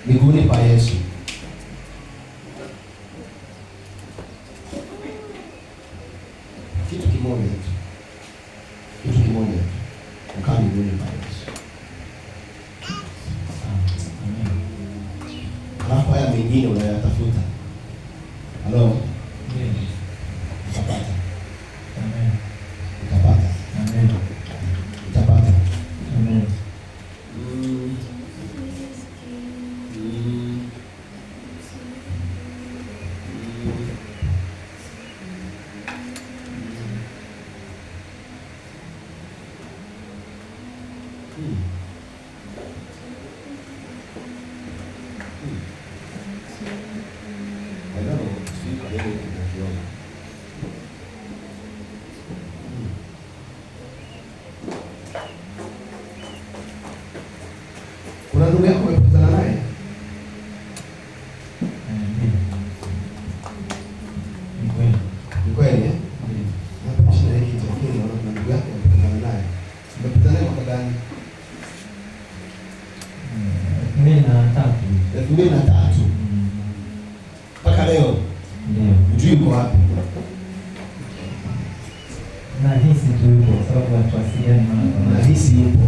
miguuni pa Yesu. Kitu kimoja tu, ukaa miguuni pa Yesu. Alafu haya mengine unayatafuta. Halo. Utapata. Amen. Utapata. Amen. Utapata. Amen. Kuna ndugu yako umepatana naye? Ni kweli eh? Hapa shida hii lakini naona kuna ndugu yako umepatana naye. Umepatana naye mwaka gani? 2003. Mpaka leo? Ndio. Hujui uko wapi? Nahisi tu yupo sababu watu wasiliani mara kwa mara. Nahisi yupo.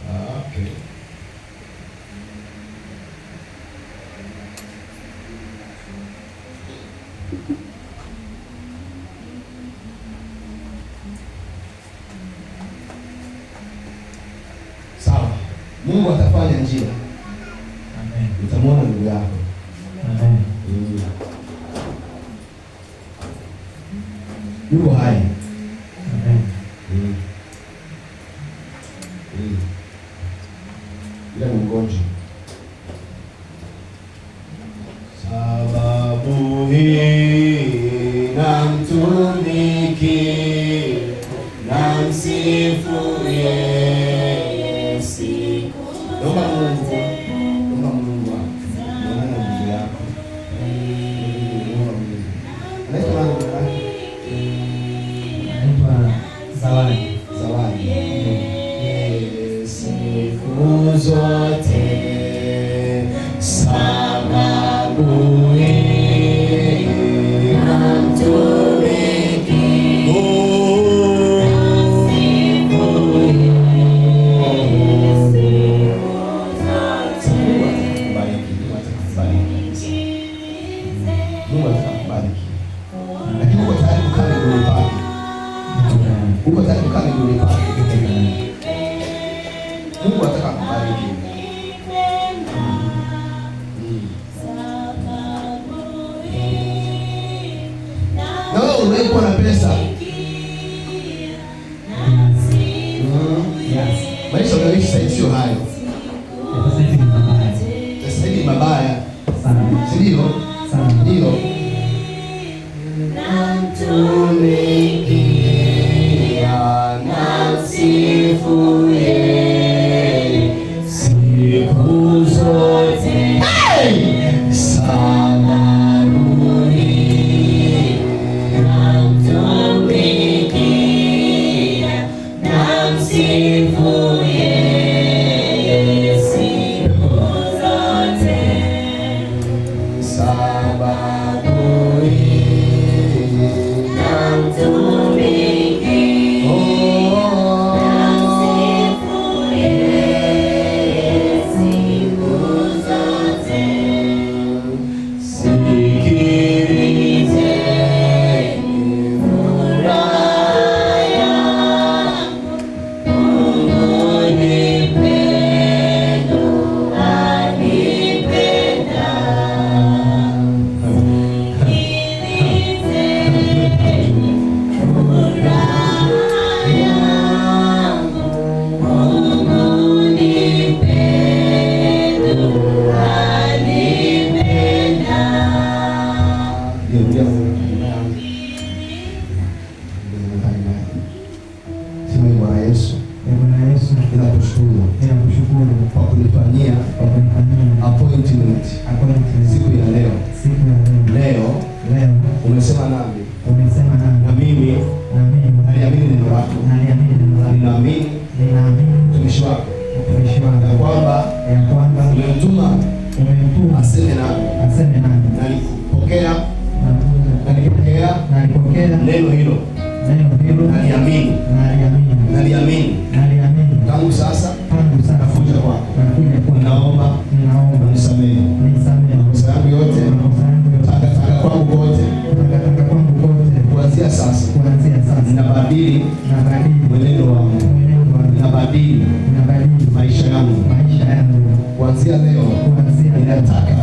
Okay. Sawa. Mungu atafanya njia. Amen. Utamwona ndugu yako. Amen. Yuko hai. Amen. Ila ni mgonjwa. Sababu hii namtumikia, namsifu Yesu. Naomba Mungu aone ndugu yako. Anaitwa nani? Anaitwa Zawadi. Zawadi. Siku zote sababu hii namtumikia. Mungu atakubariki. Lakini uko tayari kukaa miguuni pake? Uko tayari kukaa miguuni pake? Mungu ataka kubariki. Na wewe unaikuwa na pesa. Maisha unayoishi sasa sio hayo. Sasa hivi mabaya. Si ndio? Ndio. Namtumikia, namsifu yeye siku zote. Sababu hii namtumikia, namsifu yeye siku ninakushukuru kwa kunifanyia appointment siku ya leo. Leo umesema nami na mimi naliamini neno lako, ninaamini mtumishi wako ya kwamba umemtuma aseme nami, nalipokea neno hilo, naliamini tangu sasa nakuja kwako, ninaomba unisamehe makosa yangu yote, takataka kwangu kote, kuanzia sasa ninabadili mwenendo wangu, ninabadili maisha yangu. Kuanzia leo ninataka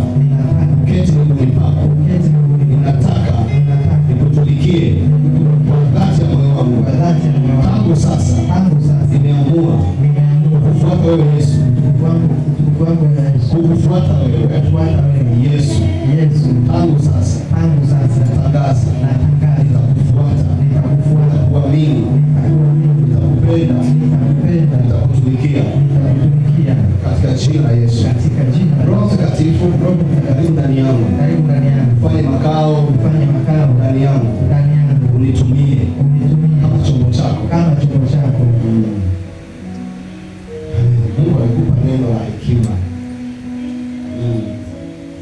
kuketi miguuni pako, ninataka nikutumikie kwa dhati ya moyo wangu. Tangu sasa nimeamua kufuata wewe Yesu, kukufuata wewe Yesu. Tangu sasa natangaza nitakufuata, nitakuamini, nitakupenda, nitakutumikia katika jina la Yesu. Roho Mtakatifu, karibu ndani yangu, fanye makao ndani yangu, unitumie kama chombo chako. Mungu alikupa neno la hekima.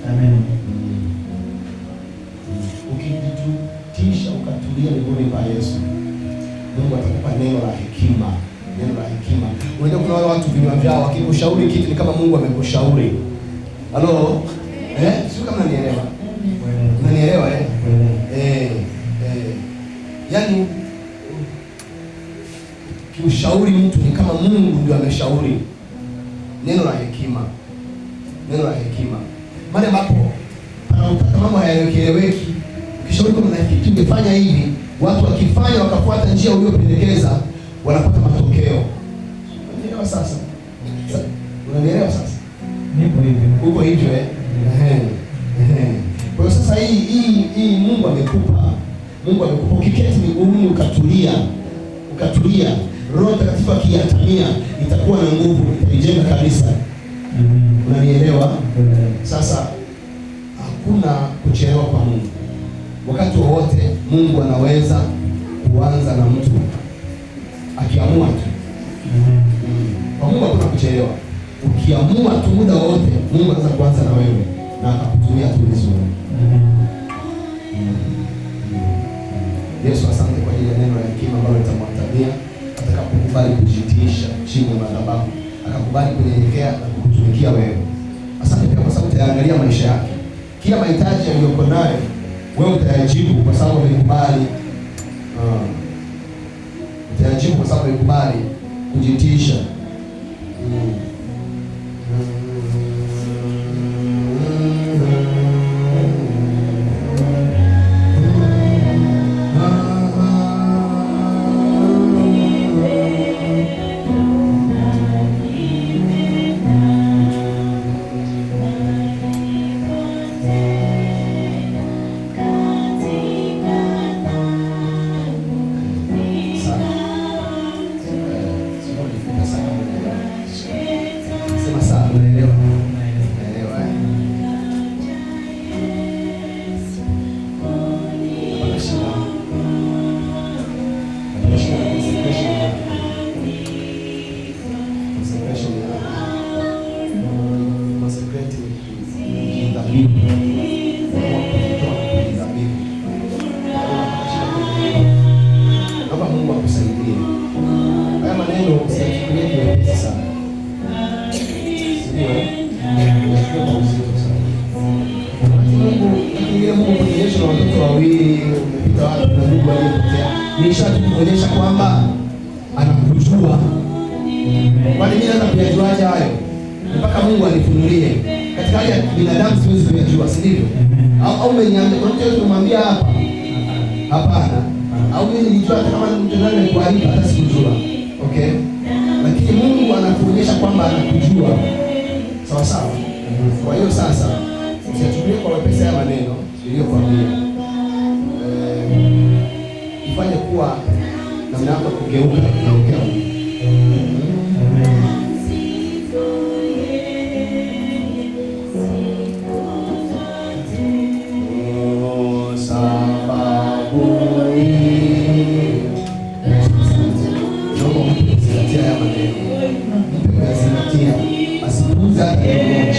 Amen. Ukijitutisha ukatulia miguuni pa Yesu, Mungu atakupa neno la hekima. Unajua kuna wale watu vinywa vyao wakikushauri kitu ni kama Mungu amekushauri. Halo? Sio kama unanielewa? Unanielewa Yaani kiushauri mtu ni kama Mungu ndio ameshauri. Neno la hekima. Maana ambapo anautaka mambo hayaeleweki, ukishauri kama ungefanya hivi, watu wakifanya wakafuata njia uliyopendekeza wanapata matokeo. Unanielewa sasa? Unanielewa sasa? Nipo hivyo. Uko hivyo Kwa hiyo sasa hii Mungu amekupa ukiketi miguuni ukatulia, Roho Mtakatifu akiyatamia itakuwa na nguvu, itaijenga kanisa. Unanielewa? Sasa hakuna kuchelewa kwa Mungu. Wakati wowote Mungu anaweza kuanza na mtu akiamua tu. Kwa Mungu hakuna kuchelewa. Ukiamua tu muda wote Mungu anaweza kuanza na wewe na akakutumia tu vizuri. Yesu, asante kwa ajili ya neno la hekima ambalo litamwatamia atakapokubali kujitiisha chini ya madhabahu, akakubali kunyenyekea na kukutumikia wewe. Asante pia kwa sababu utaangalia maisha yake. Kila mahitaji aliyoko nayo wewe utayajibu kwa sababu umekubali. Utayajibu kwa sababu umekubali kujitiisha. Naomba Mungu akusaidie. Haya maneno usiyachukulie kiwepesi sana. Sio? Usiyachukulie kwa uzito sana. Mungu kuonyesha na watoto wawili umepita wapi na Mungu aliyepotea. Nishakuonyesha kwamba anakujua. Kwani mimi naweza kuyajuaje hayo? Mpaka Mungu anifunulie. Katika hali ya binadamu siwezi kuyajua, si ndivyo? Au umeniambia kwa nini unamwambia hapa? Hapana. Au mimi nilijua hata kama mtu ndani alikualika hata sikujua. Okay? Lakini Mungu anakuonyesha kwamba anakujua. Sawa sawa? Kwa hiyo sasa usiyachukulie kwa wepesi haya maneno niliyokuambia. Ifanye kuwa namna yako kugeuka na kuelekea. anapitia, asipuuze hata neno moja.